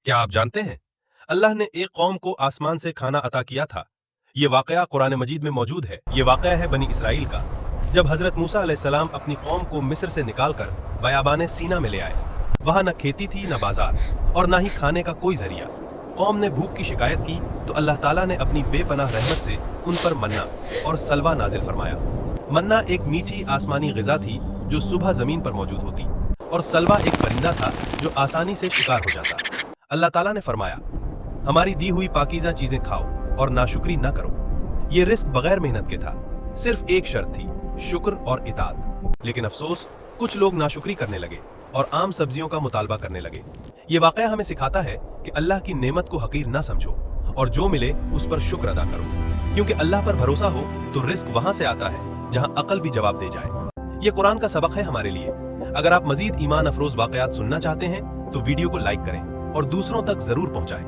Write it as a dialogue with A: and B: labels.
A: क्या आप जानते हैं अल्लाह ने एक कौम को आसमान से खाना अता किया था। ये वाकया कुरान मजीद में मौजूद है। ये वाकया है बनी इसराइल का, जब हजरत मूसा अलैहिस्सलाम अपनी कौम को मिस्र से निकालकर बयाबान सीना में ले आए। वहां न खेती थी, न बाजार, और न ही खाने का कोई जरिया। कौम ने भूख की शिकायत की तो अल्लाह ताला ने अपनी बेपनाह रहमत से उन पर मन्ना और सलवा नाजिल फरमाया। मन्ना एक मीठी आसमानी ग़िज़ा थी जो सुबह जमीन पर मौजूद होती, और सलवा एक परिंदा था जो आसानी से शिकार हो जाता। अल्लाह ताला ने फरमाया, हमारी दी हुई पाकीज़ा चीजें खाओ और नाशुक्री न करो। ये रिस्क बगैर मेहनत के था। सिर्फ एक शर्त थी, शुक्र और इताअत। लेकिन अफसोस, कुछ लोग नाशुक्री करने लगे और आम सब्जियों का मुतालबा करने लगे। ये वाकया हमें सिखाता है कि अल्लाह की नेमत को हकीर न समझो और जो मिले उस पर शुक्र अदा करो, क्योंकि अल्लाह पर भरोसा हो तो रिस्क वहां से आता है जहां अकल भी जवाब दे जाए। ये कुरान का सबक है हमारे लिए। अगर आप मजीद ईमान अफरोज वाकयात सुनना चाहते हैं तो वीडियो को लाइक करें और दूसरों तक जरूर पहुंचाएं।